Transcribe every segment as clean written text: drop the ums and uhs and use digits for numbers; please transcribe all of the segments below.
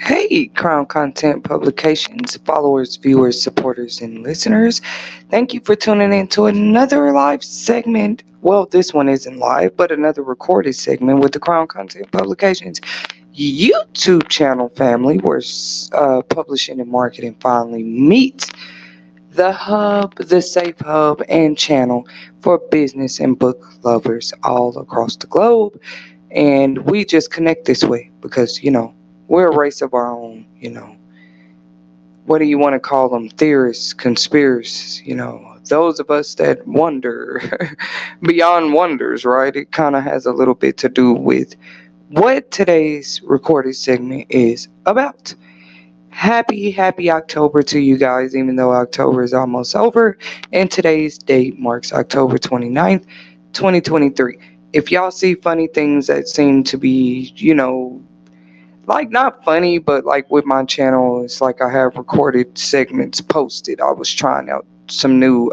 Hey, Crown Content Publications, followers, viewers, supporters, and listeners. Thank you for tuning in to another live segment. Well, this one isn't live, but another recorded segment with the Crown Content Publications YouTube channel family, where publishing and marketing finally meets the hub, the safe hub, and channel for business and book lovers all across the globe. And we just connect this way because, we're a race of our own. What do you want to call them? Theorists, conspiracists, those of us that wonder beyond wonders, right? It kind of has a little bit to do with what today's recorded segment is about. Happy October to you guys, even though October is almost over. And today's date marks October 29th, 2023. If y'all see funny things that seem to be, like not funny, but like with my channel, it's like I have recorded segments posted. I was trying out some new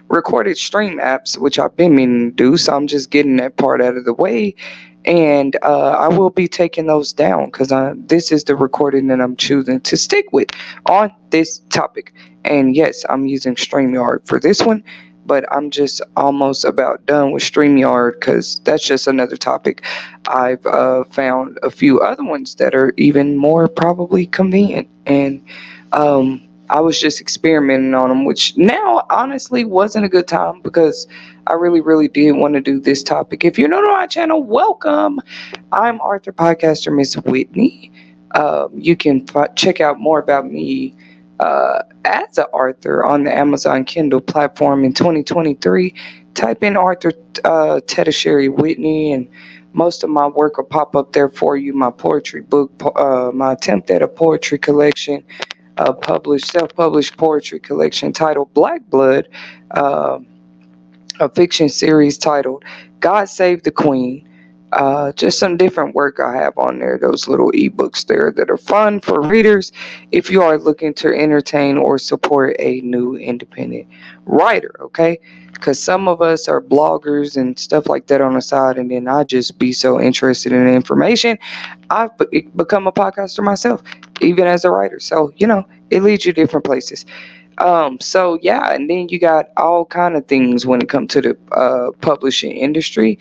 recorded stream apps, which I've been meaning to do, so I'm just getting that part out of the way. And I will be taking those down because this is the recording that I'm choosing to stick with on this topic. And yes, I'm using StreamYard for this one, but I'm just almost about done with StreamYard because that's just another topic. I've found a few other ones that are even more probably convenient. And I was just experimenting on them, which now honestly wasn't a good time because I really, really did want to do this topic. If you're new to my channel, welcome. I'm Arthur Podcaster Miss Whitney. You can check out more about me as an Arthur on the Amazon Kindle platform in 2023. Type in Arthur Tedasheri Whitney, and most of my work will pop up there for you. My poetry book, my attempt at a poetry collection, self-published poetry collection titled Black Blood, a fiction series titled God Save the Queen. Just some different work I have on there, those little ebooks there that are fun for readers if you are looking to entertain or support a new independent writer, okay? Because some of us are bloggers and stuff like that on the side, and then I just be so interested in information. I've become a podcaster myself, even as a writer. So, it leads you different places. So yeah, and then you got all kind of things when it comes to the publishing industry,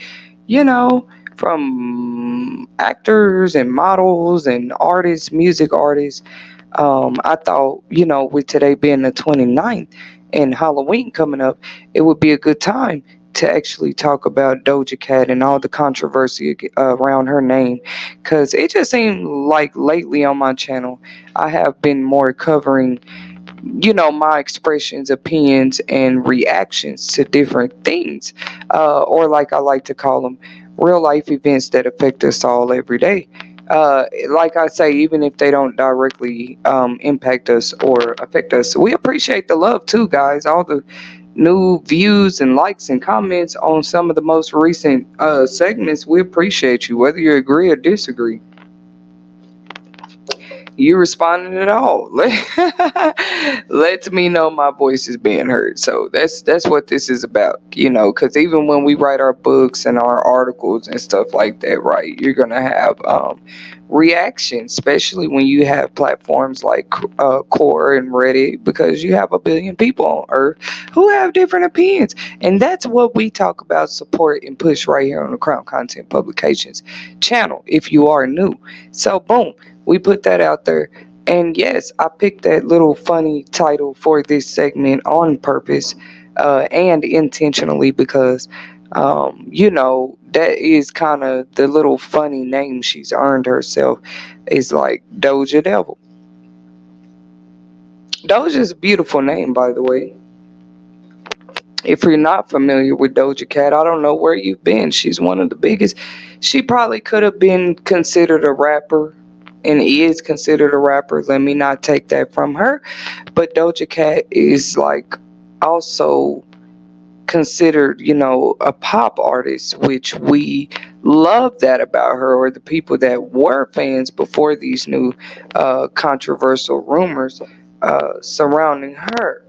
you know, from actors and models and artists, music artists. I thought, with today being the 29th and Halloween coming up, it would be a good time to actually talk about Doja Cat and all the controversy around her name, because it just seemed like lately on my channel I have been more covering my expressions, opinions, and reactions to different things, or like I like to call them, real life events that affect us all every day. Like I say, even if they don't directly impact us or affect us, we appreciate the love too, guys. All the new views and likes and comments on some of the most recent segments, we appreciate you, whether you agree or disagree. You responding at all lets me know my voice is being heard. So that's what this is about, because even when we write our books and our articles and stuff like that, right, you're gonna have reactions, especially when you have platforms like Core and Reddit, because you have a billion people on earth who have different opinions. And that's what we talk about, support, and push right here on the Crown Content Publications channel if you are new. So boom, we put that out there. And yes, I picked that little funny title for this segment on purpose and intentionally because, that is kind of the little funny name she's earned herself, is like Doja Devil. Doja's a beautiful name, by the way. If you're not familiar with Doja Cat, I don't know where you've been. She's one of the biggest. She probably could have been considered a rapper and is considered a rapper. Let me not take that from her. But Doja Cat is like also considered, a pop artist, which we love that about her, or the people that were fans before these new controversial rumors surrounding her.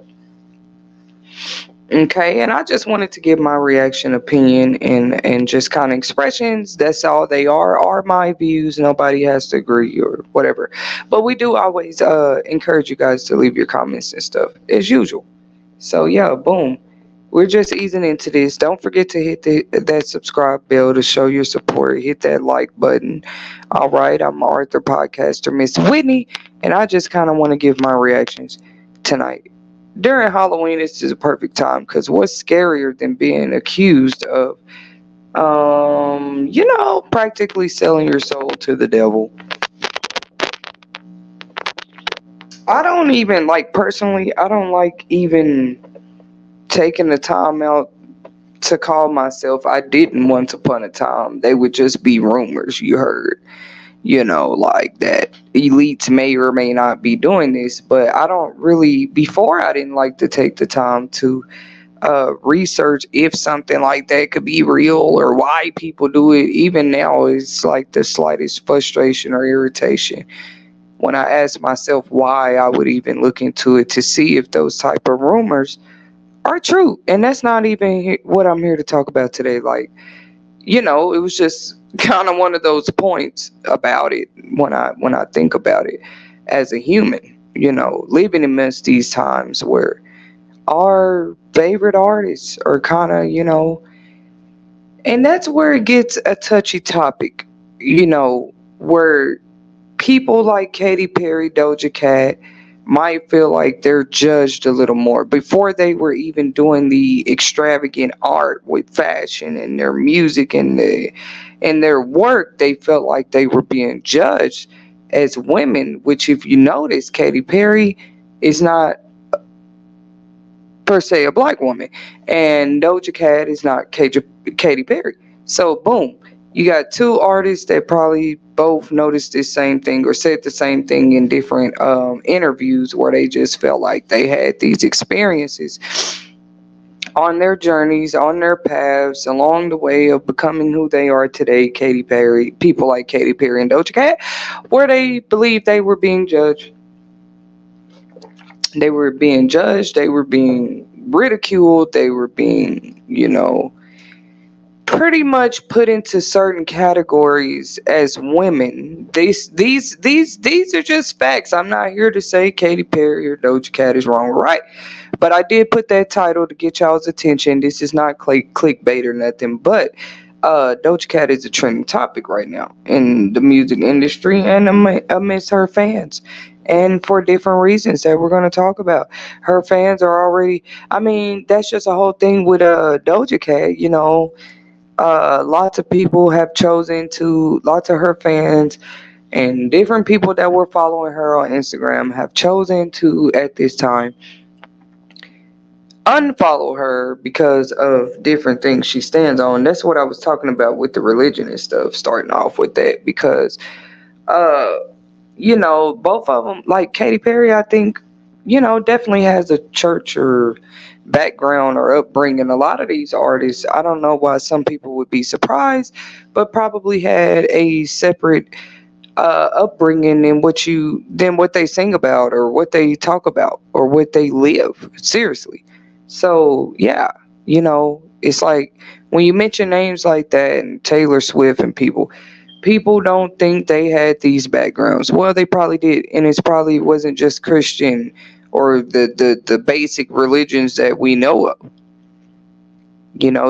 Okay, and I just wanted to give my reaction, opinion, and just kind of expressions. That's all they are my views. Nobody has to agree or whatever. But we do always encourage you guys to leave your comments and stuff as usual. So yeah, boom. We're just easing into this. Don't forget to hit that subscribe bell to show your support. Hit that like button. All right, I'm Arthur podcaster Miss Whitney, and I just kind of want to give my reactions tonight. During Halloween, this is a perfect time because what's scarier than being accused of, practically selling your soul to the devil? I don't even like personally. I don't like even taking the time out to call myself. I didn't once upon a time. They would just be rumors you heard, like that elites may or may not be doing this. But I don't really, before I didn't like to take the time to research if something like that could be real or why people do it. Even now, it's like the slightest frustration or irritation when I ask myself why I would even look into it to see if those type of rumors are true. And that's not even what I'm here to talk about today. Like, it was just kind of one of those points about it when I think about it as a human, living amidst these times where our favorite artists are kind of, and that's where it gets a touchy topic, where people like Katy Perry, Doja Cat might feel like they're judged a little more before they were even doing the extravagant art with fashion and their music and their work. They felt like they were being judged as women, which if you notice, Katy Perry is not per se a black woman, and Doja Cat is not Katy Perry. So boom, you got two artists that probably both noticed the same thing or said the same thing in different interviews where they just felt like they had these experiences on their journeys, on their paths, along the way of becoming who they are today. Katy Perry, people like Katy Perry and Doja Cat, where they believed they were being judged. They were being judged. They were being ridiculed. They were being, pretty much put into certain categories as women. These are just facts. I'm not here to say Katy Perry or Doja Cat is wrong or right, but I did put that title to get y'all's attention. This is not clickbait or nothing, but Doja Cat is a trending topic right now in the music industry and amidst her fans. And for different reasons that we're going to talk about. Her fans are already, I mean, that's just a whole thing with Doja Cat, lots of people have chosen to, lots of her fans and different people that were following her on Instagram have chosen to, at this time, unfollow her because of different things she stands on. That's what I was talking about with the religion and stuff, starting off with that, because, uh, both of them, like Katy Perry, I think, definitely has a church or background or upbringing. A lot of these artists, I don't know why some people would be surprised, but probably had a separate upbringing than what they sing about or what they talk about or what they live. Seriously. So yeah, it's like when you mention names like that and Taylor Swift and people don't think they had these backgrounds. Well, they probably did, and it's probably wasn't just Christian or the basic religions that we know of.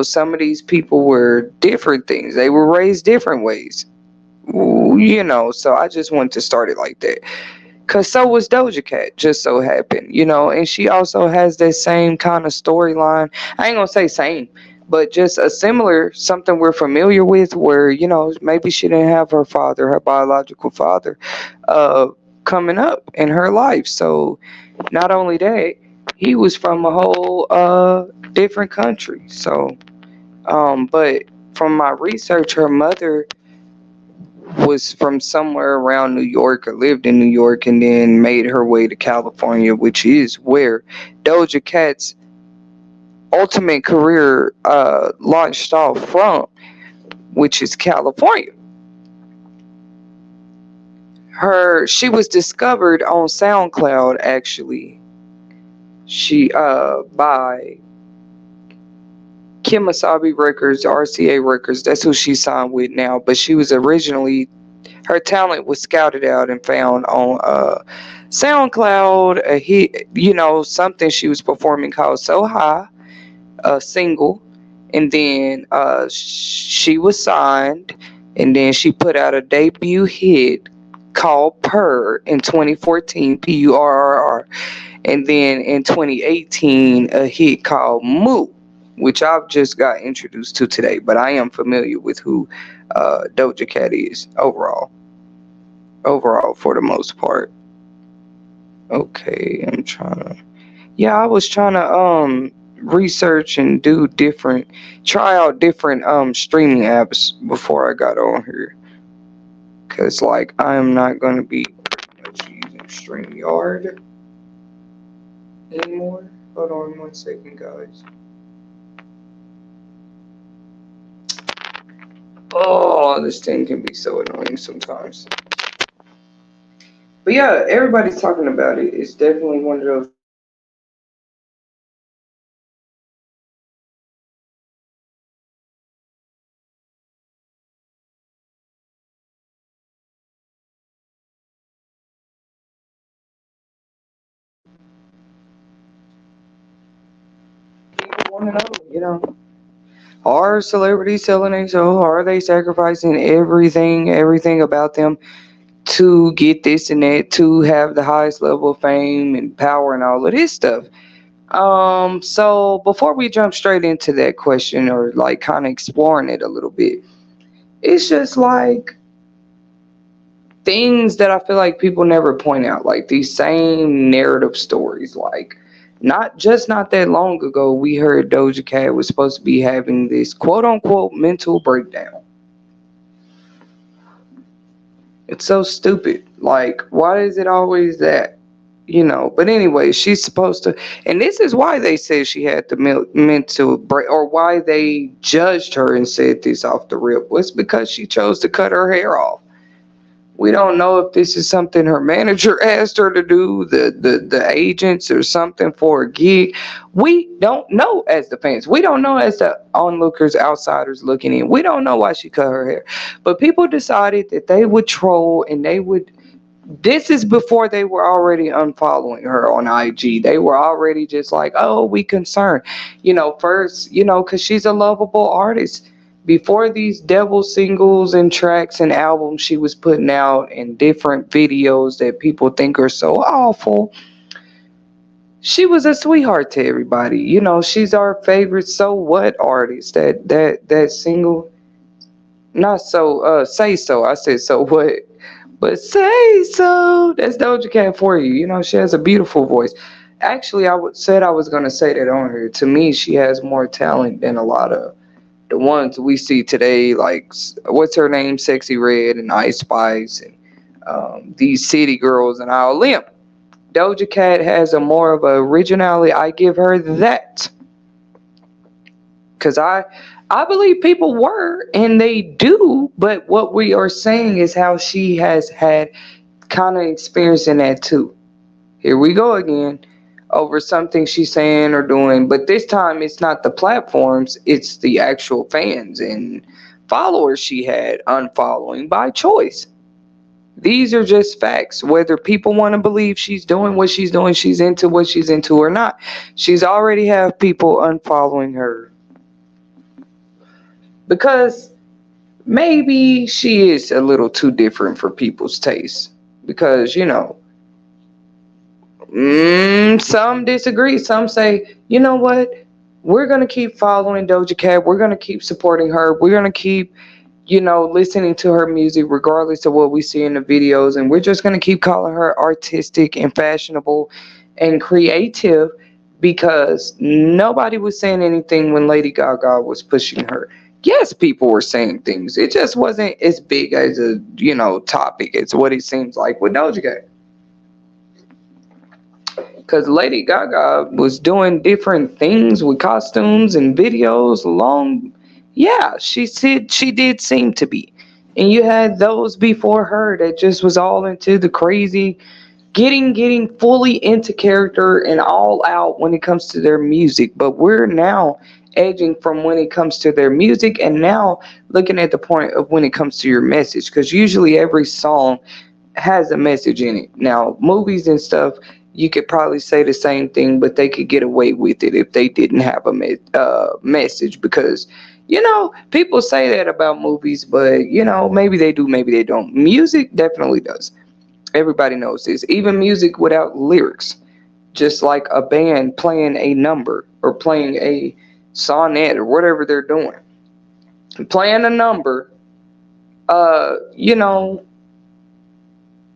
Some of these people were different things. They were raised different ways. So I just wanted to start it like that. Cause so was Doja Cat, just so happened, and she also has that same kind of storyline. I ain't gonna say same, but just a similar something we're familiar with, where maybe she didn't have her father, her biological father, uh, coming up in her life. So not only that, he was from a whole different country. So, but from my research, her mother was from somewhere around New York or lived in New York and then made her way to California, which is where Doja Cat's ultimate career launched off from, which is California. She was discovered on SoundCloud actually. She by Kimasabi Records, RCA Records. That's who she's signed with now. But she was originally, her talent was scouted out and found on SoundCloud. A hit, something she was performing called "So High," a single, and then she was signed, and then she put out a debut hit called "Purr" in 2014, Purr, and then in 2018 a hit called "Moo," which I've just got introduced to today, but I am familiar with who Doja Cat is overall for the most part. Okay, I was trying to research and try out different streaming apps before I got on here, because like I am not going to be pretty much using StreamYard anymore. Hold on 1 second, guys. Oh, this thing can be so annoying sometimes. But yeah, everybody's talking about it. It's definitely one of those people want to know. Are celebrities selling their soul? Are they sacrificing everything about them to get this and that, to have the highest level of fame and power and all of this stuff? So before we jump straight into that question, or like kind of exploring it a little bit, it's just like things that I feel like people never point out, like these same narrative stories. Like not that long ago, we heard Doja Cat was supposed to be having this quote unquote mental breakdown. It's so stupid. Like, why is it always that? But anyway, she's supposed to, and this is why they said she had the mental break, or why they judged her and said this off the rip, was because she chose to cut her hair off. We don't know if this is something her manager asked her to do, the agents, or something for a gig. We don't know as the fans. We don't know as the onlookers, outsiders looking in. We don't know why she cut her hair. But people decided that they would troll, and they would. This is before they were already unfollowing her on IG. They were already just like, oh, we concerned. First, because she's a lovable artist. Before these devil singles and tracks and albums she was putting out, and different videos that people think are so awful, she was a sweetheart to everybody. She's our favorite "So What" artist. That single, not so "Say So." I said "So What," but "Say So." That's Doja Cat for you. She has a beautiful voice. Actually, said I was gonna say that on her. To me, she has more talent than a lot of the ones we see today, like what's her name, Sexy Red and Ice Spice, and these city girls and all them. Doja Cat has a more of a originality. I give her that, because I believe people were, and they do, but what we are saying is how she has had kind of experiencing that too. Here we go again, over something she's saying or doing, but this time it's not the platforms, it's the actual fans and followers she had unfollowing by choice. These are just facts. Whether people want to believe she's doing what she's doing, she's into what she's into or not, she's already have people unfollowing her because maybe she is a little too different for people's taste. Because some disagree. Some say, you know what? We're going to keep following Doja Cat. We're going to keep supporting her. We're going to keep, listening to her music regardless of what we see in the videos. And we're just going to keep calling her artistic and fashionable and creative, because nobody was saying anything when Lady Gaga was pushing her. Yes, people were saying things. It just wasn't as big as a, topic. It's what it seems like with Doja Cat. Because Lady Gaga was doing different things with costumes and videos yeah, she did seem to be. And you had those before her that just was all into the crazy, getting fully into character and all out when it comes to their music. But we're now edging from when it comes to their music, and now looking at the point of when it comes to your message, because usually every song has a message in it. Now, movies and stuff, you could probably say the same thing, but they could get away with it if they didn't have a message. Because, people say that about movies, but, maybe they do, maybe they don't. Music definitely does. Everybody knows this. Even music without lyrics, just like a band playing a number or playing a sonnet or whatever they're doing, playing a number, uh, you know,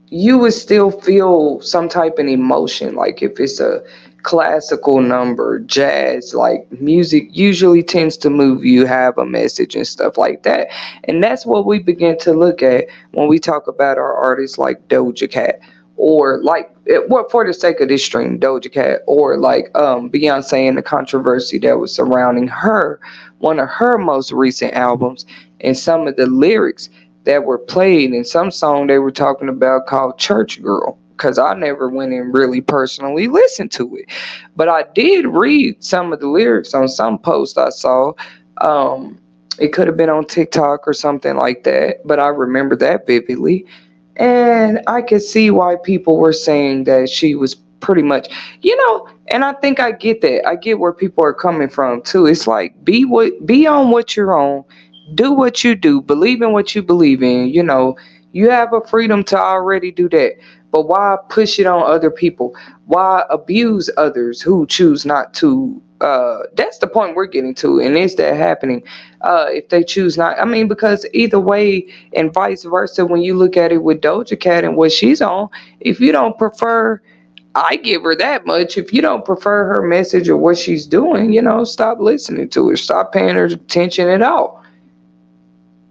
you would still feel some type of emotion. Like if it's a classical number, jazz, like music usually tends to move you, have a message and stuff like that. And that's what we begin to look at when we talk about our artists like Doja Cat, or like what, for the sake of this stream, Doja Cat, or like Beyonce and the controversy that was surrounding her, one of her most recent albums, and some of the lyrics that were played in some song they were talking about called Church Girl, because I never went and really personally listened to it, but I did read some of the lyrics on some post I saw. It could have been on TikTok or something like that, but I remember that vividly. And I could see why people were saying that she was pretty much, and I think I get that. I get where people are coming from too. It's like be on what you're on, do what you do, believe in what you believe in. You have a freedom to already do that. But why push it on other people? Why abuse others who choose not to? That's the point we're getting to. And is that happening? If they choose not, I mean, because either way and vice versa, when you look at it with Doja Cat and what she's on, if you don't prefer, I give her that much. If you don't prefer her message or what she's doing, stop listening to her, stop paying her attention at all.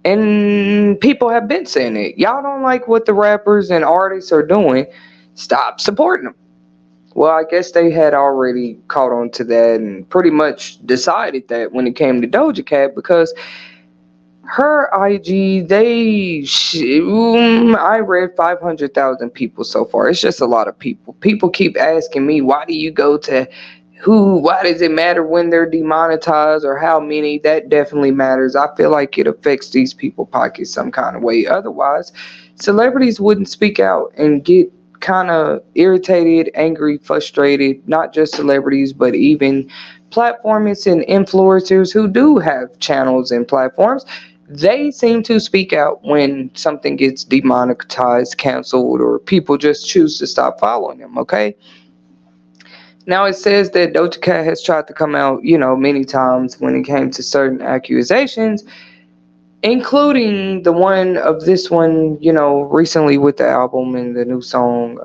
And people have been saying it. Y'all don't like what the rappers and artists are doing, stop supporting them. Well, I guess they had already caught on to that and pretty much decided that when it came to Doja Cat, because her IG, I read 500,000 people so far. It's just a lot of people. People keep asking me, why do you go to why does it matter when they're demonetized or how many? That definitely matters. I feel like it affects these people pockets some kind of way. Otherwise, celebrities wouldn't speak out and get kind of irritated, angry, frustrated. Not just celebrities, but even platformers and influencers who do have channels and platforms. They seem to speak out when something gets demonetized, canceled, or people just choose to stop following them. Okay. Now it says that Doja Cat has tried to come out, many times when it came to certain accusations, including the one of this one, recently with the album and the new song,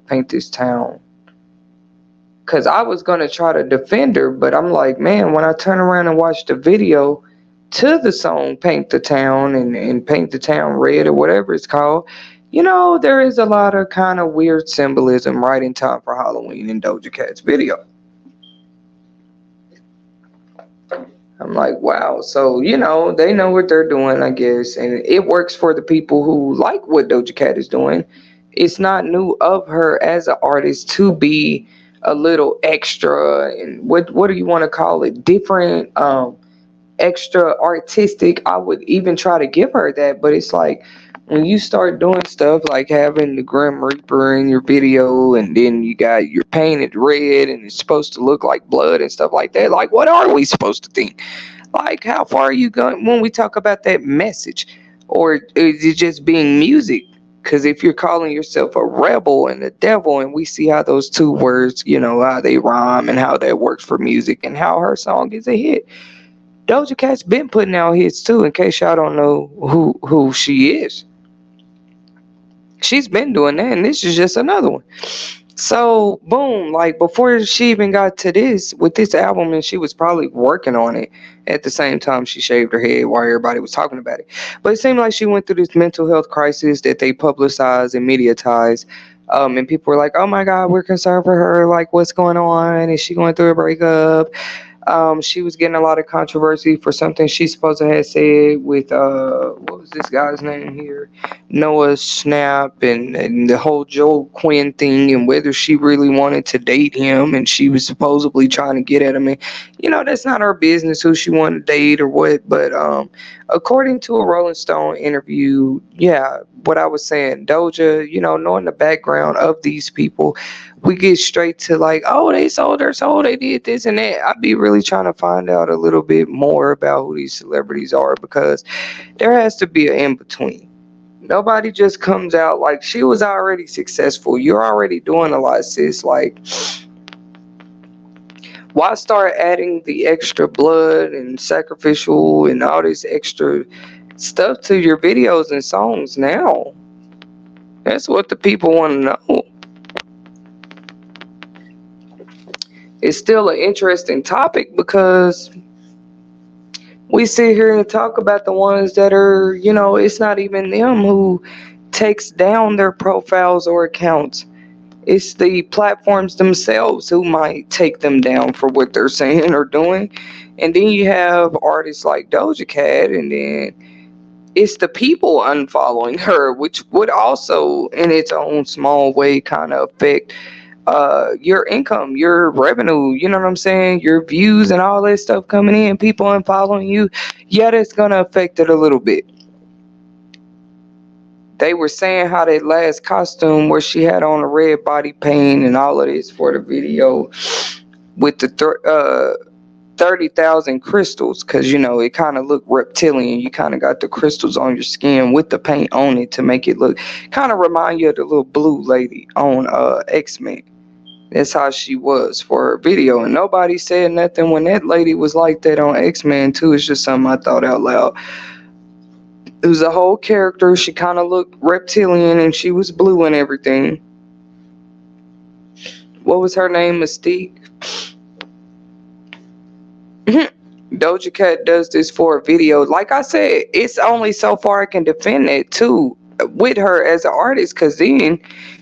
Paint This Town. Because I was going to try to defend her, but I'm like, man, when I turn around and watch the video to the song Paint the Town and Paint the Town Red or whatever it's called, there is a lot of kind of weird symbolism right in time for Halloween in Doja Cat's video. I'm like, wow. So, they know what they're doing, I guess. And it works for the people who like what Doja Cat is doing. It's not new of her as an artist to be a little extra and what do you want to call it? Different, extra artistic. I would even try to give her that, but it's like, when you start doing stuff like having the Grim Reaper in your video and then you got your painted red and it's supposed to look like blood and stuff like that, like what are we supposed to think? Like how far are you going when we talk about that message? Or is it just being music? Because if you're calling yourself a rebel and a devil, and we see how those two words, how they rhyme and how that works for music and how her song is a hit. Doja Cat's been putting out hits too, in case y'all don't know who she is. She's been doing that, and this is just another one. So, boom, like before she even got to this, with this album, and she was probably working on it at the same time she shaved her head while everybody was talking about it. But it seemed like she went through this mental health crisis that they publicized and mediatized. And people were like, oh my God, we're concerned for her. Like, what's going on? Is she going through a breakup? She was getting a lot of controversy for something she's supposed to have said with what was this guy's name here? Noah Snap, and the whole Joel Quinn thing, and whether she really wanted to date him, and she was supposedly trying to get at him. And that's not our business who she wanted to date or what. But according to a Rolling Stone interview, yeah, what I was saying, Doja, knowing the background of these people, we get straight to like, oh, they sold their soul, they did this and that. I'd be really trying to find out a little bit more about who these celebrities are, because there has to be an in between. Nobody just comes out like, she was already successful. You're already doing a lot, sis. Like, why start adding the extra blood and sacrificial and all this extra stuff to your videos and songs now? That's what the people want to know. It's still an interesting topic, because we sit here and talk about the ones that are, it's not even them who takes down their profiles or accounts. It's the platforms themselves who might take them down for what they're saying or doing. And then you have artists like Doja Cat, and then it's the people unfollowing her, which would also, in its own small way, kind of affect your income, your revenue, you know what I'm saying, your views and all that stuff coming in, people unfollowing you. Yeah, that's gonna affect it a little bit. They were saying how that last costume where she had on a red body paint and all of this for the video with the 30,000 crystals, because it kind of looked reptilian. You kind of got the crystals on your skin with the paint on it to make it look, kind of remind you of the little blue lady on X-Men. That's how she was for her video, and nobody said nothing when that lady was like that on X-Men too. It's just something I thought out loud. It was a whole character. She kind of looked reptilian, and she was blue and everything. What was her name? Mystique. Doja Cat does this for a video. Like I said, it's only so far I can defend it too with her as an artist, because then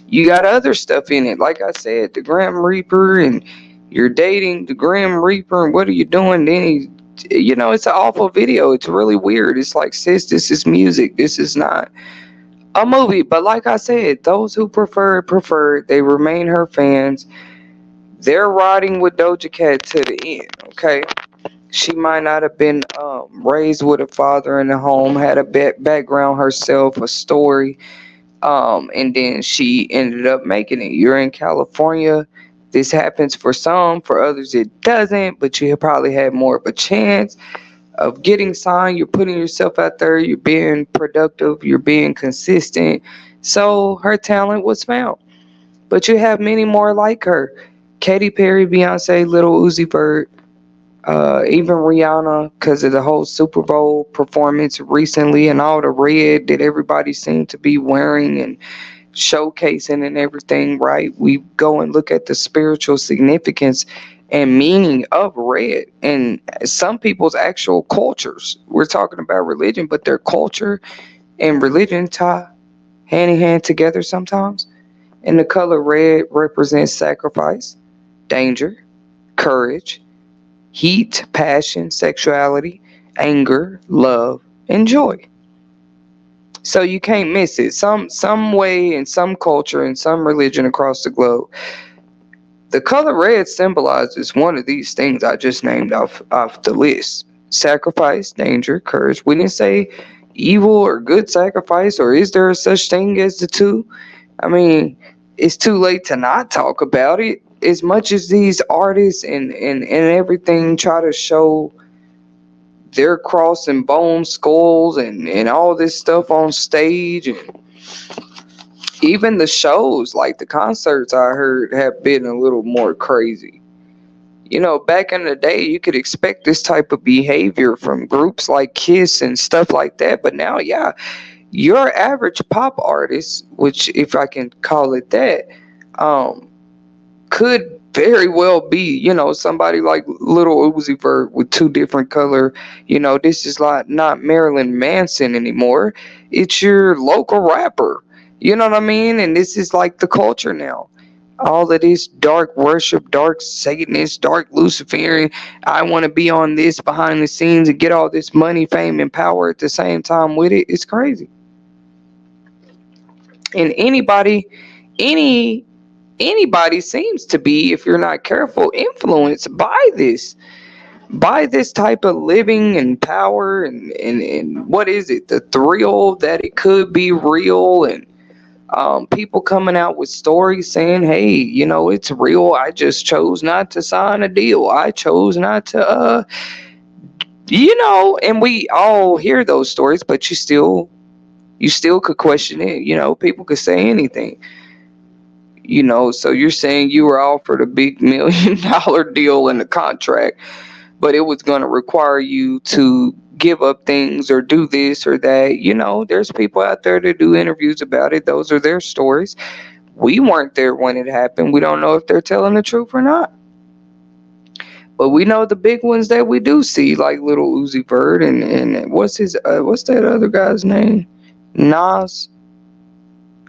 you got other stuff in it. Like I said, the Grim Reaper, and you're dating the Grim Reaper, and what are you doing? Then it's an awful video. It's really weird. It's like, sis, this is music. This is not a movie. But like I said, those who prefer. They remain her fans. They're riding with Doja Cat to the end, okay? She might not have been raised with a father in the home, had a background herself, a story, and then she ended up making it. You're in California. This happens for some, for others it doesn't, but you probably had more of a chance of getting signed. You're putting yourself out there, you're being productive, you're being consistent. So her talent was found. But you have many more like her. Katy Perry, Beyonce, Lil Uzi Vert, even Rihanna, because of the whole Super Bowl performance recently and all the red that everybody seemed to be wearing and showcasing and everything, right? We go and look at the spiritual significance and meaning of red and some people's actual cultures. We're talking about religion, but their culture and religion tie hand in hand together sometimes. And the color red represents sacrifice, danger, courage, heat, passion, sexuality, anger, love, and joy. So you can't miss it. Some way, in some culture, in some religion across the globe, the color red symbolizes one of these things I just named off the list. Sacrifice, danger, courage. We didn't say evil or good sacrifice, or is there such thing as the two? I mean, it's too late to not talk about it. As much as these artists and everything try to show their cross and bone skulls and all this stuff on stage, and even the shows, like the concerts I heard have been a little more crazy. Back in the day, you could expect this type of behavior from groups like Kiss and stuff like that. But now, yeah, your average pop artist, which if I can call it that, could very well be, somebody like Little Uzi Vert with two different color. This is like not Marilyn Manson anymore. It's your local rapper. You know what I mean? And this is like the culture now. All of this dark worship, dark Satanist, dark Luciferian. I want to be on this behind the scenes and get all this money, fame, and power at the same time with it. It's crazy. And any anybody seems to be, if you're not careful, influenced by this type of living and power and what is it, the thrill that it could be real, and people coming out with stories saying, hey, it's real. I just chose not to sign a deal. I chose not to, and we all hear those stories, but you still could question it. People could say anything. So you're saying you were offered a big $1 million deal in the contract, but it was going to require you to give up things or do this or that. There's people out there that do interviews about it. Those are their stories. We weren't there when it happened. We don't know if they're telling the truth or not. But we know the big ones that we do see, like Little Uzi Vert and what's that other guy's name? Nas,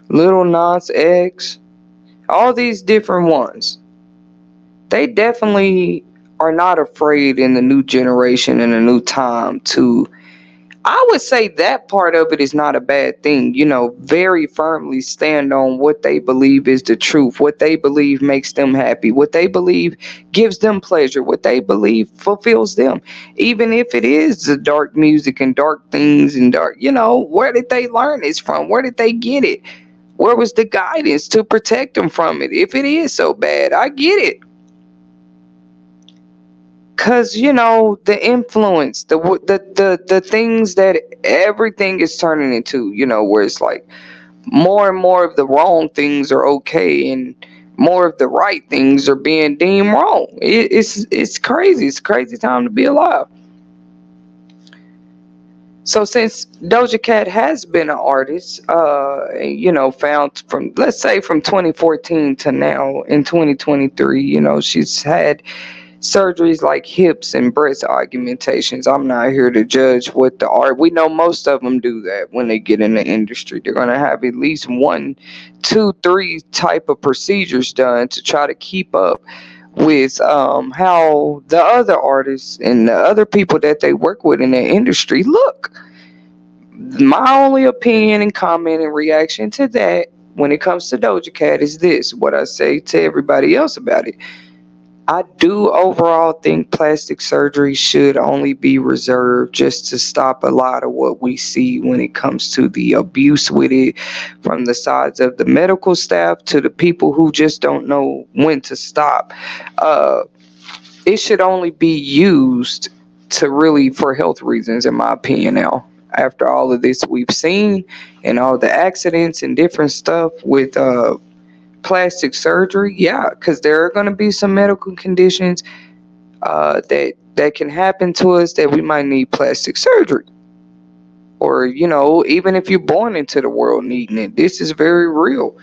Little Nas X, all these different ones. They definitely are not afraid in the new generation and the new time to, I would say that part of it is not a bad thing, very firmly stand on what they believe is the truth, what they believe makes them happy, what they believe gives them pleasure, what they believe fulfills them. Even if it is the dark music and dark things and dark, where did they learn this from? Where did they get it? Where was the guidance to protect them from it? If it is so bad, I get it. Cause the influence, the things that everything is turning into, where it's like more and more of the wrong things are okay, and more of the right things are being deemed wrong. It's crazy. It's a crazy time to be alive. So since Doja Cat has been an artist, found from, let's say, from 2014 to now in 2023, she's had surgeries like hips and breast augmentations. I'm not here to judge what the art. We know most of them do that when they get in the industry. They're going to have at least 1, 2, 3 type of procedures done to try to keep up with how the other artists and the other people that they work with in the industry look. My only opinion and comment and reaction to that when it comes to Doja Cat is this, what I say to everybody else about it. I do overall think plastic surgery should only be reserved just to stop a lot of what we see when it comes to the abuse with it, from the sides of the medical staff to the people who just don't know when to stop. It should only be used to really for health reasons, in my opinion. Now, after all of this we've seen and all the accidents and different stuff with plastic surgery, yeah, because there are going to be some medical conditions that can happen to us that we might need plastic surgery, or even if you're born into the world needing it, this is very real.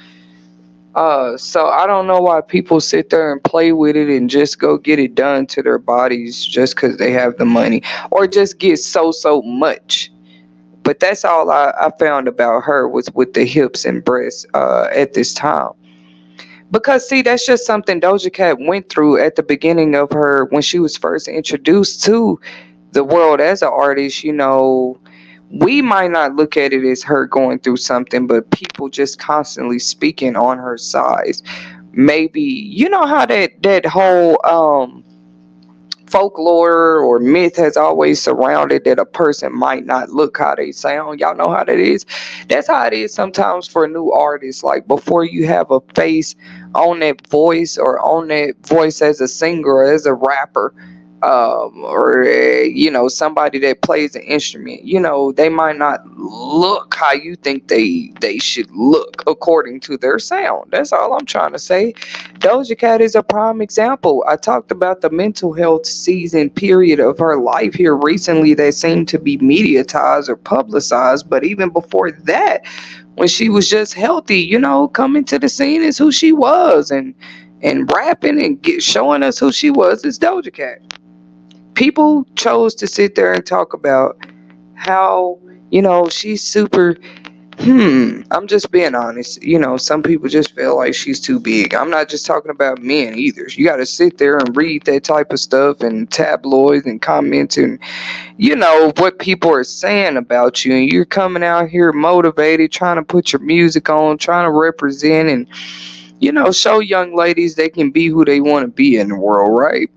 So I don't know why people sit there and play with it and just go get it done to their bodies just because they have the money, or just get so much. But that's all I found about her was with the hips and breasts at this time. Because see, that's just something Doja Cat went through at the beginning of her, when she was first introduced to the world as an artist. We might not look at it as her going through something, but people just constantly speaking on her size. Maybe how that whole folklore or myth has always surrounded that a person might not look how they sound. Y'all know how that is. That's how it is sometimes for a new artist. Like, before you have a face on that voice, or on that voice as a singer or as a rapper, or somebody that plays an instrument, they might not look how you think they should look according to their sound. That's all I'm trying to say. Doja Cat is a prime example. I talked about the mental health season period of her life here recently that seemed to be mediatized or publicized, but even before that, when she was just healthy, coming to the scene as who she was, and rapping and showing us who she was as Doja Cat. People chose to sit there and talk about how she's super I'm just being honest. Some people just feel like she's too big. I'm not just talking about men either. You got to sit there and read that type of stuff and tabloids and comments and what people are saying about you, and you're coming out here motivated, trying to put your music on, trying to represent and show young ladies they can be who they want to be in the world, right?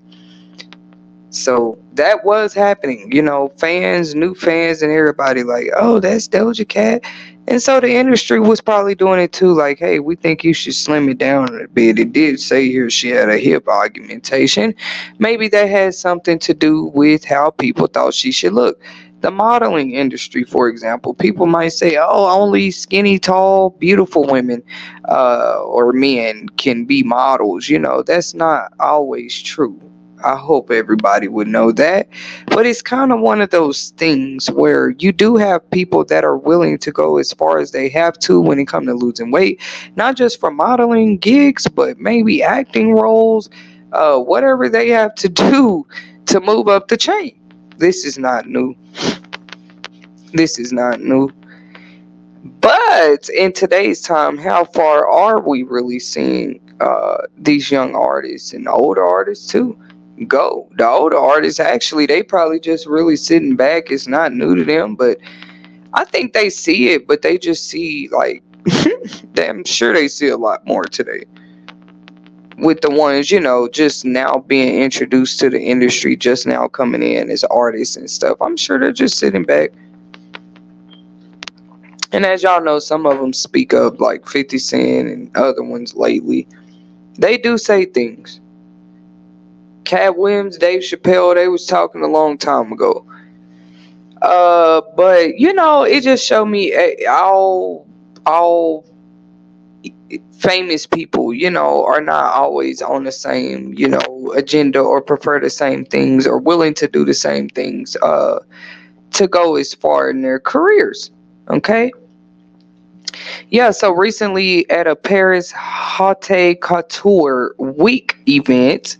So that was happening. Fans, new fans, and everybody like, oh, that's Doja Cat. And so the industry was probably doing it too, like, hey, we think you should slim it down a bit. It did say here she had a hip augmentation. Maybe that had something to do with how people thought she should look. The modeling industry, for example, people might say, oh, only skinny, tall, beautiful women or men can be models. That's not always true. I hope everybody would know that. But it's kind of one of those things where you do have people that are willing to go as far as they have to when it comes to losing weight, not just for modeling gigs, but maybe acting roles, whatever they have to do to move up the chain. This is not new. This is not new. But in today's time, how far are we really seeing these young artists and older artists too go? The older artists, actually, they probably just really sitting back. It's not new to them, but I think they see it, but they just see like, I'm sure they see a lot more today. With the ones, just now being introduced to the industry, just now coming in as artists and stuff. I'm sure they're just sitting back. And as y'all know, some of them speak up, like 50 Cent and other ones lately. They do say things. Cat Williams, Dave Chappelle, they was talking a long time ago. But it just showed me all famous people, are not always on the same, agenda or prefer the same things or willing to do the same things to go as far in their careers. Okay? Yeah, so recently at a Paris Haute Couture Week event,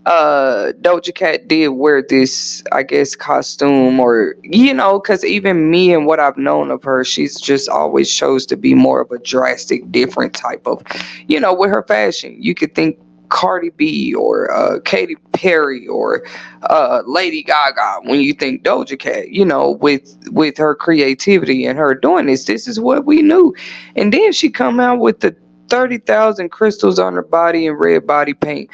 Doja Cat did wear this, I guess, costume, or because even me and what I've known of her, she's just always chose to be more of a drastic, different type of, with her fashion. You could think Cardi B or Katy Perry or Lady Gaga when you think Doja Cat. With her creativity and her doing this is what we knew. And then she come out with the 30,000 crystals on her body and red body paint.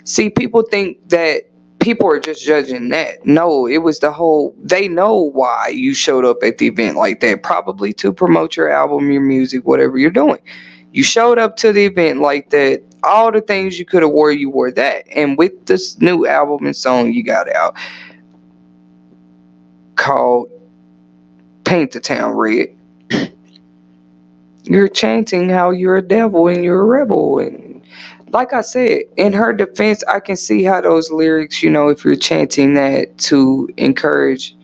See, people think that people are just judging that. No, it was the whole, they know why you showed up at the event like that. Probably to promote your album, your music, whatever you're doing. You showed up to the event like that. All the things you could have wore, you wore that. And with this new album and song you got out called Paint the Town Red, you're chanting how you're a devil and you're a rebel. And like I said, in her defense, I can see how those lyrics, if you're chanting that to encourage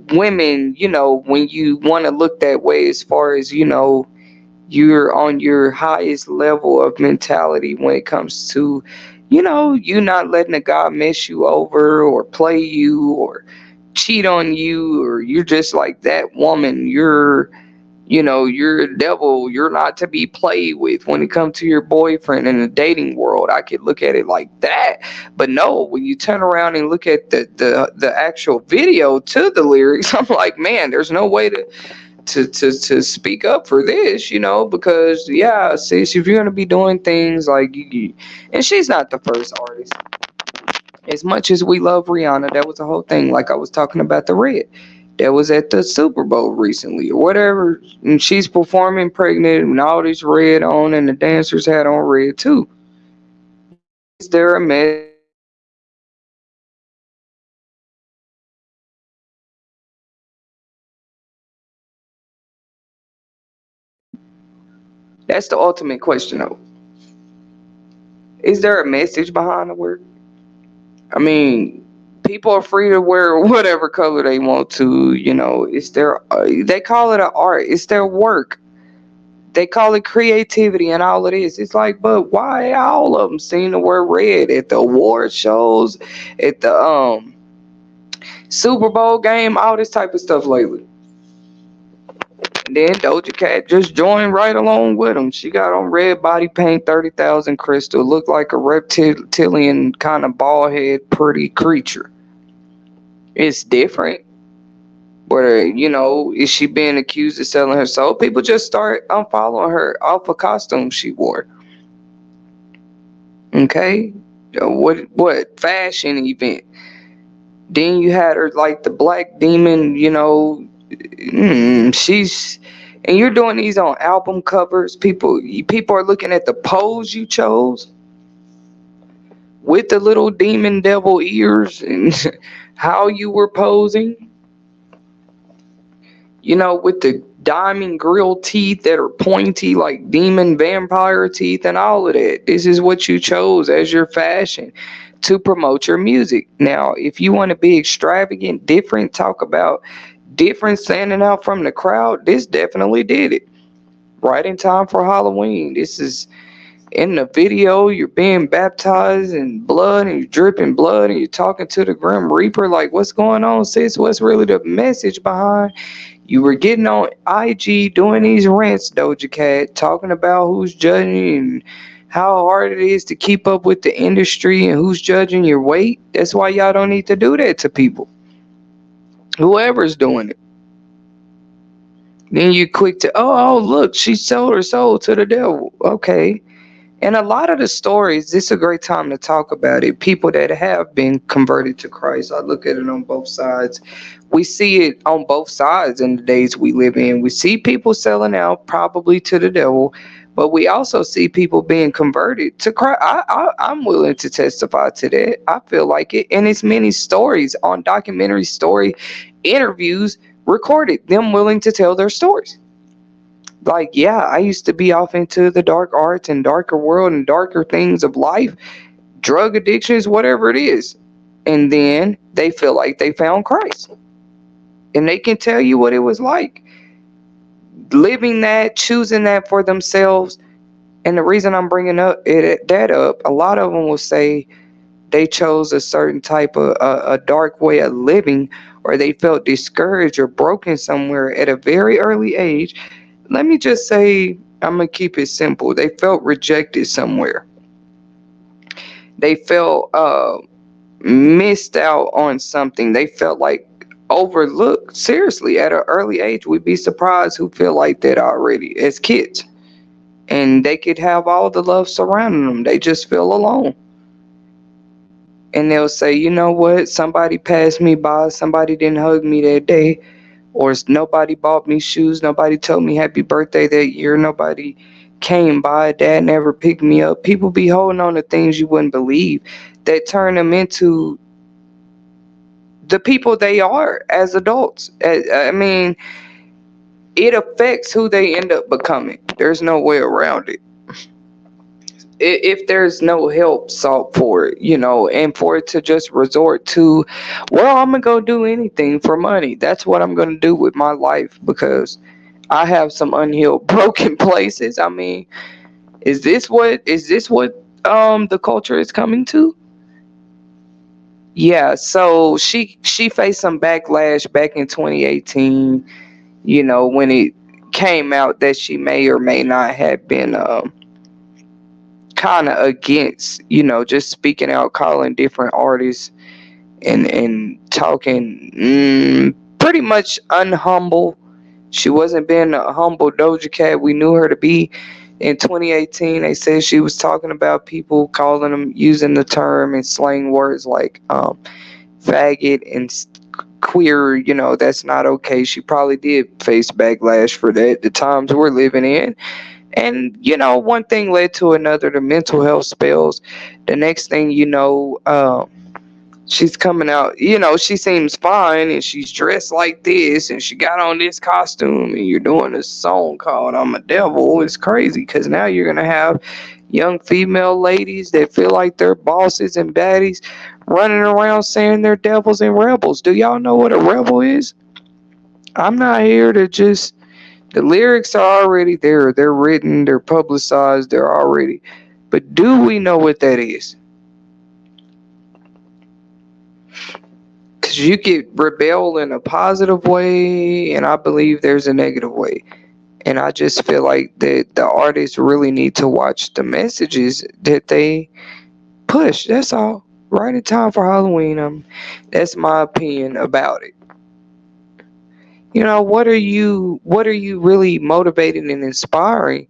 women, when you want to look that way, as far as, you're on your highest level of mentality when it comes to, you not letting a guy mess you over or play you or cheat on you, or you're just like that woman, you're a devil, you're not to be played with when it comes to your boyfriend in the dating world. I could look at it like that. But no, when you turn around and look at the actual video to the lyrics, I'm like, man, there's no way to speak up for this, because yeah, sis, if you're gonna be doing things like and she's not the first artist. As much as we love Rihanna, that was the whole thing, like I was talking about the red that was at the Super Bowl recently or whatever, and she's performing pregnant and all this red on, and the dancers had on red too. Is there a message? That's the ultimate question though. Is there a message behind the word? I mean, people are free to wear whatever color they want to. It's their. They call it an art. It's their work. They call it creativity and all it is. It's like, but why all of them seem to wear red at the award shows, at the Super Bowl game, all this type of stuff lately? And then Doja Cat just joined right along with them. She got on red body paint, 30,000 crystal, looked like a reptilian kind of bald head, pretty creature. It's different. Where, is she being accused of selling her soul? People just start unfollowing her off a costume she wore. Okay? What fashion event? Then you had her like the Black Demon, she's, and you're doing these on album covers. People are looking at the pose you chose with the little demon devil ears and how you were posing. With the diamond grill teeth that are pointy like demon vampire teeth and all of that. This is what you chose as your fashion to promote your music. Now, if you want to be extravagant, different, talk about different, standing out from the crowd, this definitely did it. Right in time for Halloween. This is in the video, you're being baptized in blood and you're dripping blood and you're talking to the Grim Reaper like, what's going on, sis? What's really the message behind? You were getting on IG doing these rants, Doja Cat, talking about who's judging and how hard it is to keep up with the industry and who's judging your weight. That's why y'all don't need to do that to people. Whoever's doing it. Then you're quick to, oh, look, she sold her soul to the devil. Okay. And a lot of the stories, this is a great time to talk about it. People that have been converted to Christ, I look at it on both sides. We see it on both sides in the days we live in. We see people selling out probably to the devil, but we also see people being converted to Christ. I'm willing to testify to that. I feel like it. And it's many stories on documentary story interviews recorded, them willing to tell their stories. Like, yeah, I used to be off into the dark arts and darker world and darker things of life, drug addictions, whatever it is. And then they feel like they found Christ. And they can tell you what it was like. Living that, choosing that for themselves. And the reason I'm bringing that up, a lot of them will say they chose a certain type of a dark way of living, or they felt discouraged or broken somewhere at a very early age. Let me just say, I'm going to keep it simple. They felt rejected somewhere. They felt missed out on something. They felt like overlooked. Seriously, at an early age, we'd be surprised who feel like that already as kids. And they could have all the love surrounding them. They just feel alone. And they'll say, you know what? Somebody passed me by. Somebody didn't hug me that day. Or nobody bought me shoes, nobody told me happy birthday that year, nobody came by, dad never picked me up. People be holding on to things you wouldn't believe that turn them into the people they are as adults. I mean, it affects who they end up becoming. There's no way around it. If there's no help sought for it, and for it to just resort to, well, I'm gonna go do anything for money. That's what I'm gonna do with my life because I have some unhealed, broken places. I mean, is this what the culture is coming to? Yeah. So she faced some backlash back in 2018. When it came out that she may or may not have been kind of against, just speaking out, calling different artists and talking pretty much unhumble. She wasn't being a humble Doja Cat we knew her to be. In 2018, they said she was talking about people, calling them, using the term and slang words like faggot and queer. That's not okay. She probably did face backlash for that, the times we're living in. And, one thing led to another, the mental health spells. The next thing she's coming out, she seems fine and she's dressed like this and she got on this costume and you're doing a song called I'm a Devil. It's crazy because now you're going to have young female ladies that feel like they're bosses and baddies running around saying they're devils and rebels. Do y'all know what a rebel is? I'm not here to just... The lyrics are already there. They're written, they're publicized, they're already. But do we know what that is? Because Because you could rebel in a positive way, and I believe there's a negative way. And I just feel like that the artists really need to watch the messages that they push. That's all. Right in time for Halloween. That's my opinion about it. What are you really motivating and inspiring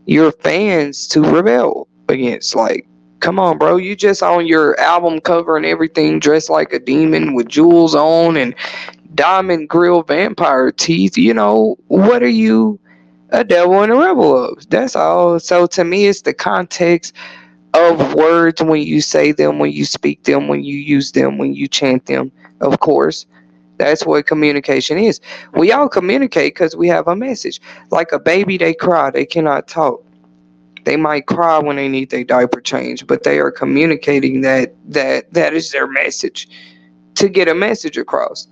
your fans to rebel against? Like, come on, bro. You just on your album cover and everything dressed like a demon with jewels on and diamond grill vampire teeth. What are you a devil and a rebel of? That's all. So to me, it's the context of words when you say them, when you speak them, when you use them, when you chant them. Of course, that's what communication is. We all communicate because we have a message. Like a baby, they cry, they cannot talk. They might cry when they need their diaper change, but they are communicating that is their message to get a message across.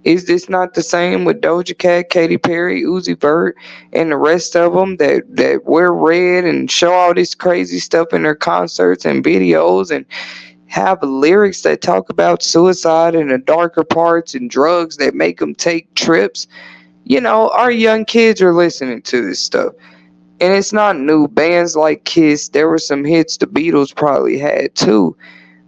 Is this not the same with Doja Cat, Katy Perry, Uzi Vert, and the rest of them that wear red and show all this crazy stuff in their concerts and videos and have lyrics that talk about suicide and the darker parts and drugs that make them take trips? Our young kids are listening to this stuff. And it's not new. Bands like Kiss, there were some hits the Beatles probably had too,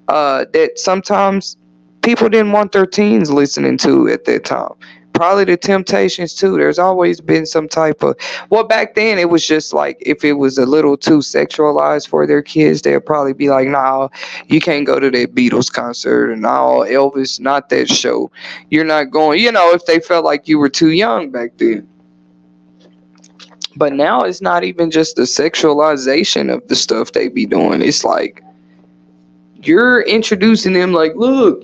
that sometimes people didn't want their teens listening to at that time. Probably the Temptations too. There's always been some type of, well, back then it was just like if it was a little too sexualized for their kids, they'd probably be like, "Nah, you can't go to that Beatles concert," and "Nah, Elvis, not that show. You're not going." If they felt like you were too young back then. But now it's not even just the sexualization of the stuff they be doing. It's like you're introducing them like, look,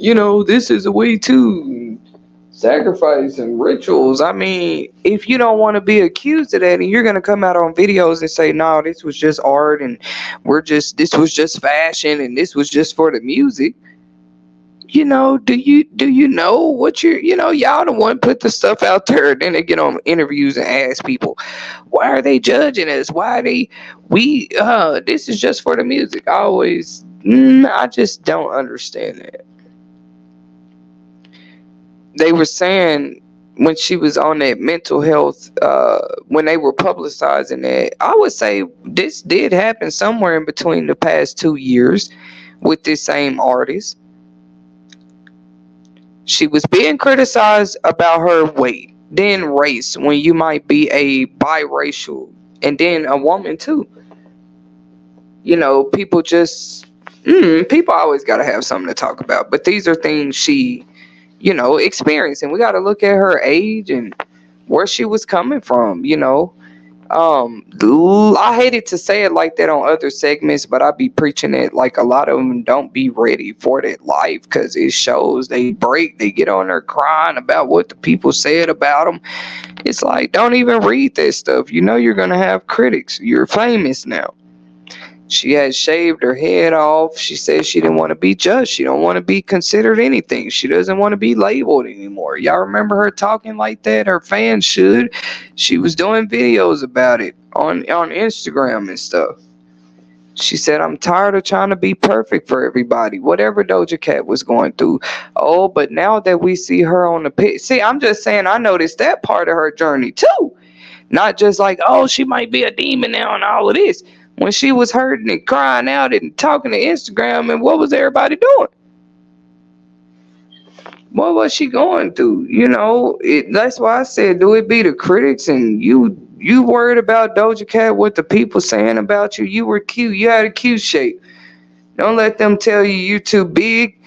this is a way to sacrifice and rituals. I mean, if you don't want to be accused of that and you're going to come out on videos and say, no, this was just art and this was just fashion and this was just for the music. Do you know what y'all the one put the stuff out there, and then they get on interviews and ask people, why are they judging us? Why are this is just for the music. I just don't understand that. They were saying when she was on that mental health, when they were publicizing that, I would say this did happen somewhere in between the past 2 years with this same artist. She was being criticized about her weight, then race, when you might be a biracial, and then a woman too. People just, people always got to have something to talk about. But these are things she, experienced. And we got to look at her age and where she was coming from, I hated to say it like that on other segments, but I be preaching it like a lot of them don't be ready for that life because it shows they break, they get on there crying about what the people said about them. It's like, don't even read that stuff. You're going to have critics. You're famous now. She had shaved her head off. She said she didn't want to be judged. She don't want to be considered anything. She doesn't want to be labeled anymore. Y'all remember her talking like that? Her fans should. She was doing videos about it on Instagram and stuff. She said, I'm tired of trying to be perfect for everybody. Whatever Doja Cat was going through. Oh, but now that we see her on the pit. See, I'm just saying I noticed that part of her journey too. Not just like, oh, she might be a demon now and all of this. When she was hurting and crying out and talking to Instagram, and what was everybody doing? What was she going through? That's why I said, do it be the critics and you worried about Doja Cat, what the people saying about you? You were cute. You had a cute shape. Don't let them tell you you're too big.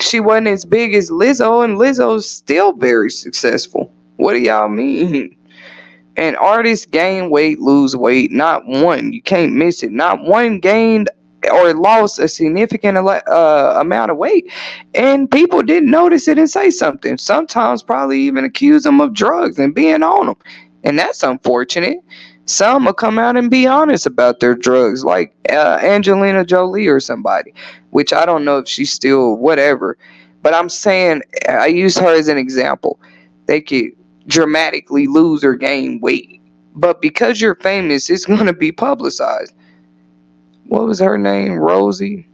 She wasn't as big as Lizzo, and Lizzo's still very successful. What do y'all mean? And artists gain weight, lose weight. Not one. You can't miss it. Not one gained or lost a significant amount of weight. And people didn't notice it and say something. Sometimes probably even accuse them of drugs and being on them. And that's unfortunate. Some will come out and be honest about their drugs, like Angelina Jolie or somebody, which I don't know if she's still whatever. But I'm saying, I use her as an example. They could dramatically lose or gain weight, but because you're famous, it's going to be publicized. What was her name? Rosie.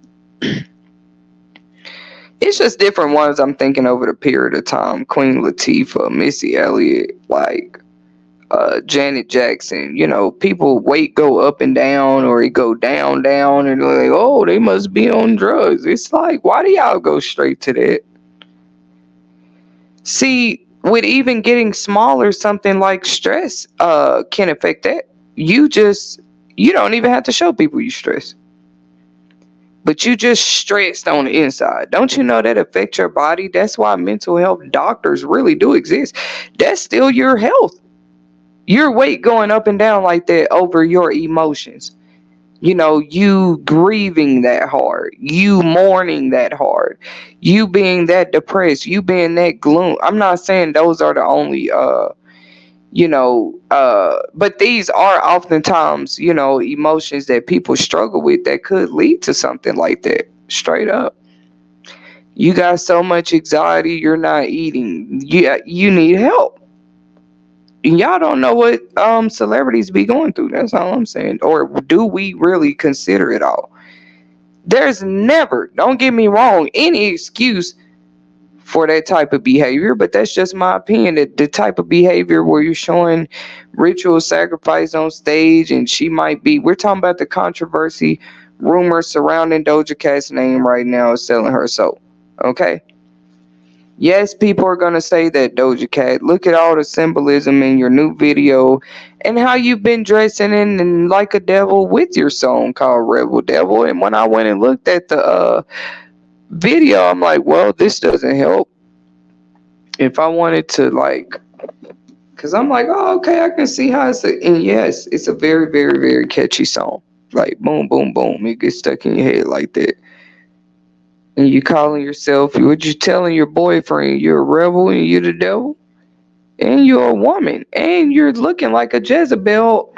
It It's just different ones I'm thinking over the period of time. Queen Latifah, Missy Elliott, like Janet Jackson. People weight go up and down, or it go down, down, and they're like, oh, they must be on drugs. It's like, why do y'all go straight to that? See, with even getting smaller, something like stress can affect that. You don't even have to show people you stress, but you just stressed on the inside. Don't you know that affects your body? That's why mental health doctors really do exist. That's still your health. Your weight going up and down like that over your emotions. You grieving that hard, you mourning that hard, you being that depressed, you being that gloom. I'm not saying those are the only but these are oftentimes, emotions that people struggle with that could lead to something like that. Straight up. You got so much anxiety, you're not eating. You need help. Y'all don't know what celebrities be going through. That's all I'm saying. Or do we really consider it all? There's never, don't get me wrong, any excuse for that type of behavior, but that's just my opinion. That the type of behavior where you're showing ritual sacrifice on stage, and we're talking about the controversy, rumors surrounding Doja Cat's name right now is selling her soul. Okay? Yes, people are going to say that, Doja Cat. Look at all the symbolism in your new video and how you've been dressing in like a devil with your song called Rebel Devil. And when I went and looked at the video, I'm like, well, this doesn't help. If I wanted to, because I'm like, oh, okay, I can see how and yes, it's a very, very, very catchy song. Like, boom, boom, boom. It gets stuck in your head like that. And you calling yourself, what you telling your boyfriend, you're a rebel and you're the devil? And you're a woman. And you're looking like a Jezebel.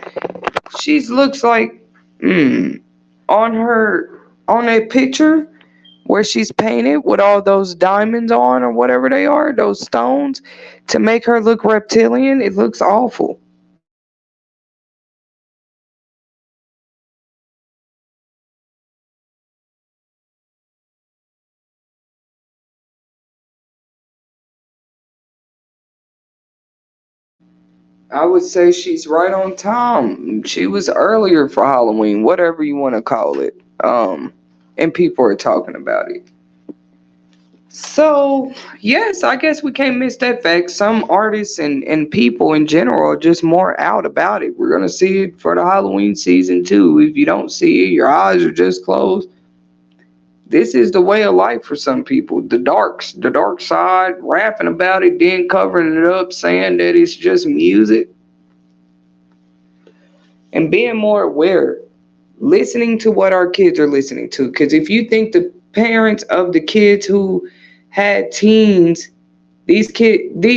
She looks like, on that picture where she's painted with all those diamonds on or whatever they are, those stones, to make her look reptilian. It looks awful. I would say she's right on time. She was earlier for Halloween, whatever you want to call it. And people are talking about it. So, yes, I guess we can't miss that fact. Some artists and people in general are just more out about it. We're going to see it for the Halloween season too. If you don't see it, your eyes are just closed. This is the way of life for some people. The dark side, rapping about it, then covering it up, saying that it's just music. And being more aware, listening to what our kids are listening to. Because if you think the parents of the kids who had teens, these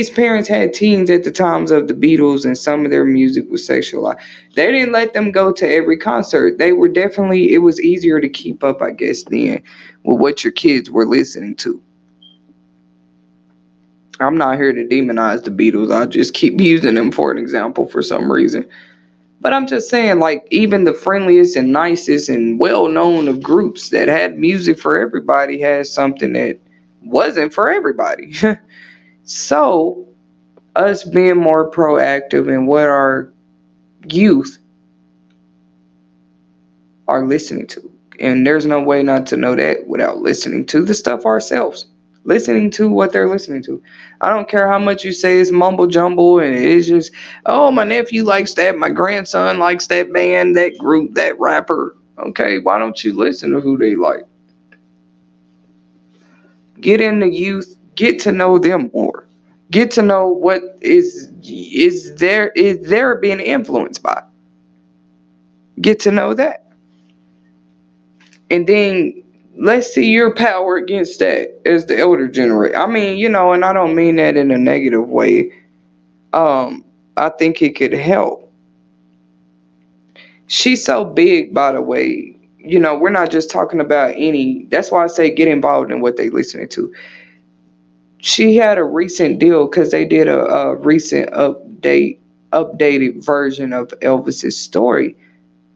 parents had teens at the times of the Beatles, and some of their music was sexualized. They didn't let them go to every concert. It was easier to keep up, I guess, then with what your kids were listening to. I'm not here to demonize the Beatles. I'll just keep using them for an example for some reason. But I'm just saying, like, even the friendliest and nicest and well-known of groups that had music for everybody has something that wasn't for everybody. So, us being more proactive in what our youth are listening to. And there's no way not to know that without listening to the stuff ourselves. Listening to what they're listening to. I don't care how much you say it's mumble jumble and it's just, oh, my nephew likes that, my grandson likes that band, that group, that rapper. Okay, why don't you listen to who they like? Get in the youth, get to know them more. Get to know what is they're being influenced by. Get to know that. And then let's see your power against that as the elder generation. I mean, and I don't mean that in a negative way. I think it could help. She's so big, by the way. We're not just talking about that's why I say get involved in what they're listening to. She had a recent deal because they did a recent updated version of Elvis's story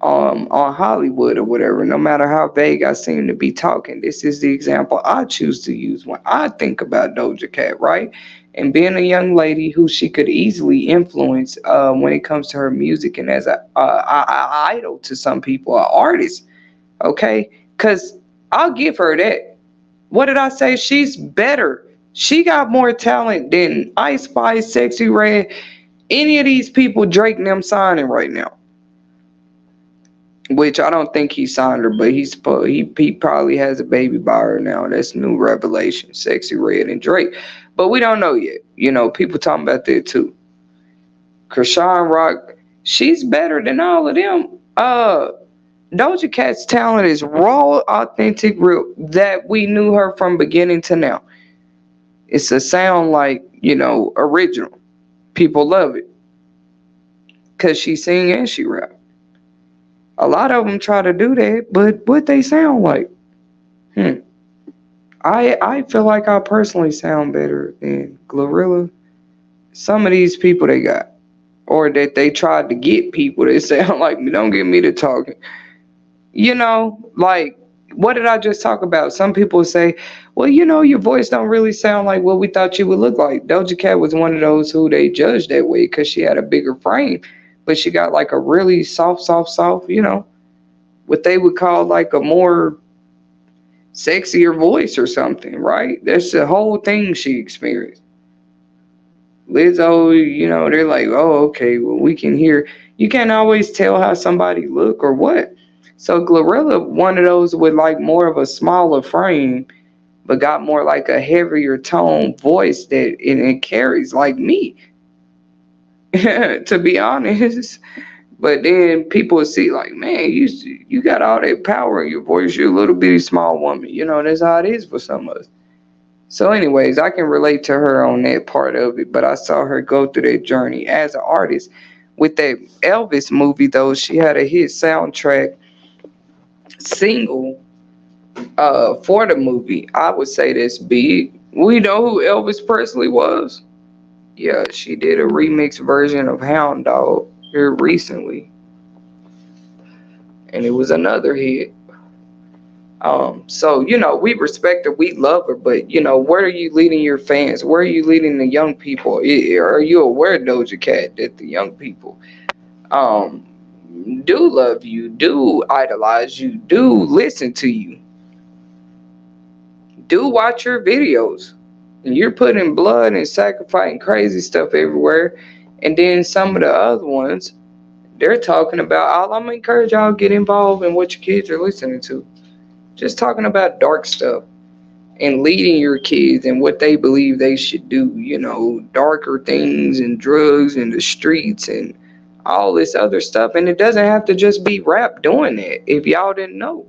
on Hollywood or whatever. No matter how vague I seem to be talking, this is the example I choose to use when I think about Doja Cat, right? And being a young lady who she could easily influence when it comes to her music, and as a idol to some people, an artist, okay? Because I'll give her that. What did I say? She's better. She got more talent than Ice Spice, Sexy Red, any of these people Drake and them signing right now. Which I don't think he signed her, but he probably has a baby by her now. That's new revelation. Sexy Red and Drake. But we don't know yet. You know, people talking about that too. Krishan Rock, she's better than all of them. Doja Cat's talent is raw, authentic, real, that we knew her from beginning to now. It's a sound like, original. People love it. Because she sing and she rap. A lot of them try to do that, but what they sound like? I feel like I personally sound better than Glorilla. Some of these people they got, or that they tried to get people that sound like me. Don't get me to talking. Like, what did I just talk about? Some people say, well, your voice don't really sound like what we thought you would look like. Doja Cat was one of those who they judged that way because she had a bigger frame, but she got like a really soft, what they would call like a more sexier voice or something, right? That's the whole thing she experienced. Lizzo, they're like, oh, okay, well, we can hear. You can't always tell how somebody look or what. So Glorilla, one of those with like more of a smaller frame, but got more like a heavier tone voice that it carries like me, to be honest. But then people will see like, man, you got all that power in your voice. You're a little bitty small woman. That's how it is for some of us. So anyways, I can relate to her on that part of it. But I saw her go through that journey as an artist. With that Elvis movie, though, she had a hit soundtrack single for the movie. I would say that's big. We know who Elvis Presley was. Yeah, she did a remix version of Hound Dog here recently, and it was another hit. So we respect her, we love her, but where are you leading your fans? Where are you leading the young people? Are you aware, Doja Cat, that the young people do love you, do idolize you, do listen to you, do watch your videos? And you're putting blood and sacrificing crazy stuff everywhere, and then some of the other ones, they're talking about, I'm gonna encourage y'all to get involved in what your kids are listening to. Just talking about dark stuff and leading your kids and what they believe they should do, darker things and drugs and the streets and all this other stuff. And it doesn't have to just be rap doing that, if y'all didn't know.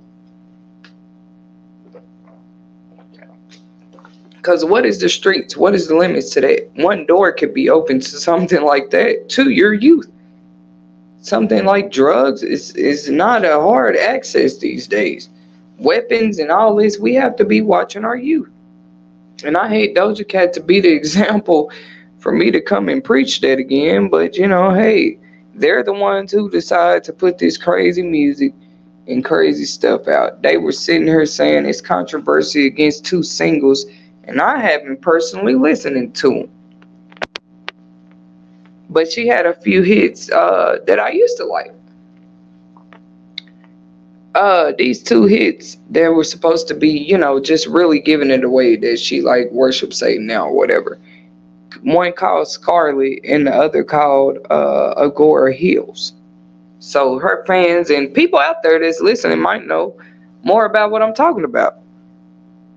Because what is the streets? What is the limits to that? One door could be open to something like that to your youth. Something like drugs is not a hard access these days. Weapons and all this, we have to be watching our youth. And I hate Doja Cat to be the example for me to come and preach that again. But, hey, they're the ones who decide to put this crazy music and crazy stuff out. They were sitting here saying it's controversy against 2 singles, and I haven't personally listened to them. But she had a few hits that I used to like. These 2 hits, they were supposed to be, just really giving it away that she like worships Satan now or whatever. One called Scarlet and the other called Agora Hills. So her fans and people out there that's listening might know more about what I'm talking about.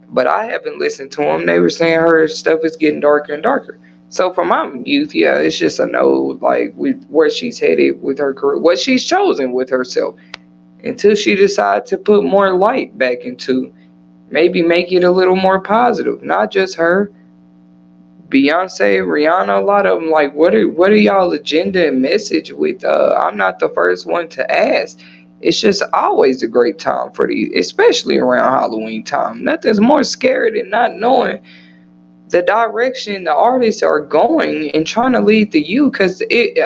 But I haven't listened to them. They were saying her stuff is getting darker and darker. So for my youth, yeah, it's just a no, like with where she's headed with her career, what she's chosen with herself. Until she decides to put more light back into, maybe make it a little more positive. Not just her, Beyonce, Rihanna, a lot of them. Like, what are y'all agenda and message with? I'm not the first one to ask. It's just always a great time for especially around Halloween time. Nothing's more scary than not knowing the direction the artists are going and trying to lead the youth. Because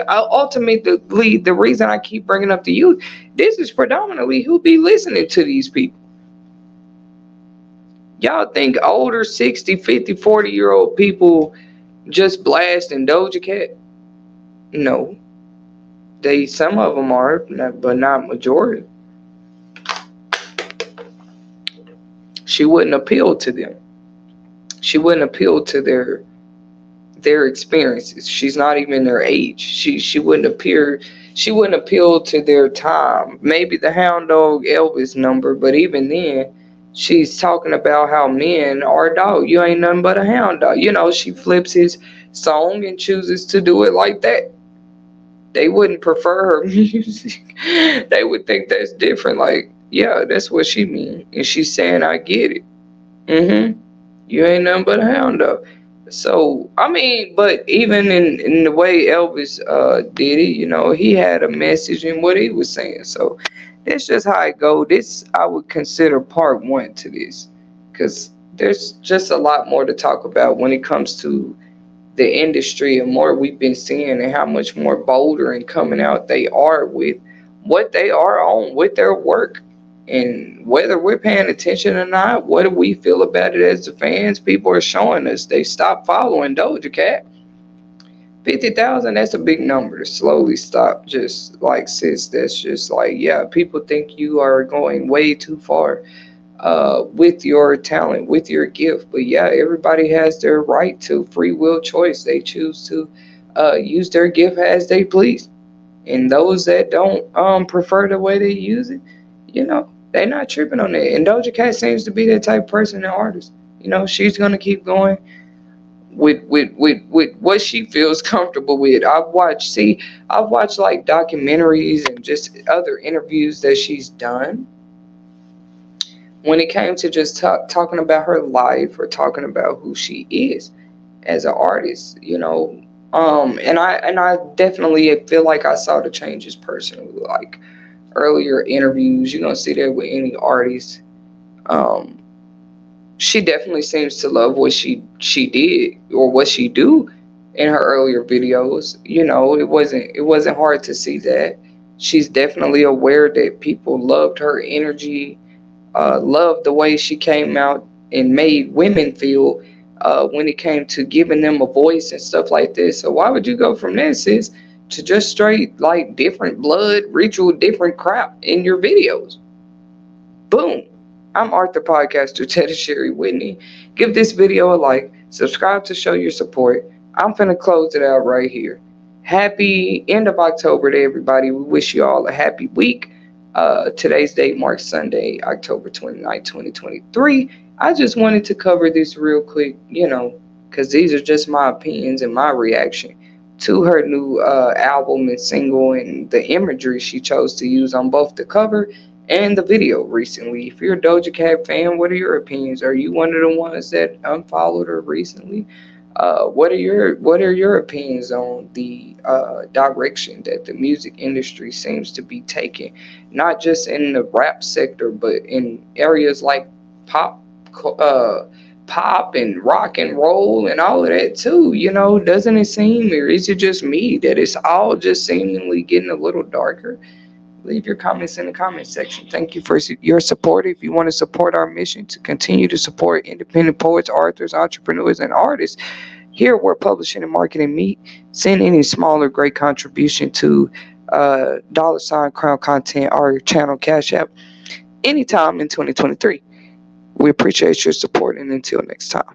ultimately, the reason I keep bringing up the youth, this is predominantly who be listening to these people. Y'all think older 60, 50, 40-year-old people just blasting Doja Cat? No. Some of them are, but not majority. She wouldn't appeal to them. She wouldn't appeal to their experiences. She's not even their age. She wouldn't appeal to their time. Maybe the Hound Dog Elvis number, but even then, she's talking about how men are dog. You ain't nothing but a hound dog. She flips his song and chooses to do it like that. They wouldn't prefer her music. They would think that's different. Like, yeah, that's what she mean. And she's saying, I get it. You ain't nothing but a hound dog. So, I mean, but even in the way Elvis did it, he had a message in what he was saying. So, that's just how it go. This, I would consider part one to this. Because there's just a lot more to talk about when it comes to the industry and more we've been seeing and how much more bolder and coming out they are with what they are on with their work. And whether we're paying attention or not, what do we feel about it as the fans? People are showing us they stopped following Doja Cat. 50,000, that's a big number to slowly stop. Just like, sis, that's just like, yeah, people think you are going way too far with your talent, with your gift. But yeah, everybody has their right to free will choice. They choose to use their gift as they please. And those that don't prefer the way they use it, they're not tripping on that. And Doja Cat seems to be that type of person and artist. She's gonna keep going with what she feels comfortable with. I've watched like documentaries and just other interviews that she's done. When it came to just talking about her life or talking about who she is as an artist, and I definitely feel like I saw the changes personally. Like earlier interviews, you're gonna see that with any artist. She definitely seems to love what she did or what she do in her earlier videos. It wasn't hard to see that. She's definitely aware that people loved her energy, loved the way she came out and made women feel when it came to giving them a voice and stuff like this. So why would you go from that, sis, to just straight like different blood ritual, different crap in your videos? Boom. I'm Arthur Podcaster Teddy Sherry Whitney. Give this video a like, subscribe to show your support. I'm finna close it out right here. Happy end of October to everybody. We wish you all a happy week. Today's date marks Sunday, October 29th, 2023. I just wanted to cover this real quick, because these are just my opinions and my reaction to her new album and single and the imagery she chose to use on both the cover and the video recently. If you're a Doja Cat fan, what are your opinions? Are you one of the ones that unfollowed her recently? What are your opinions on the direction that the music industry seems to be taking, not just in the rap sector, but in areas like pop and rock and roll and all of that too? Doesn't it seem, or is it just me, that it's all just seemingly getting a little darker? Leave your comments in the comment section. Thank you for your support. If you want to support our mission to continue to support independent poets, authors, entrepreneurs, and artists here where publishing and marketing meet, send any small or great contribution to $crown content, our channel Cash App, anytime in 2023. We appreciate your support, and until next time.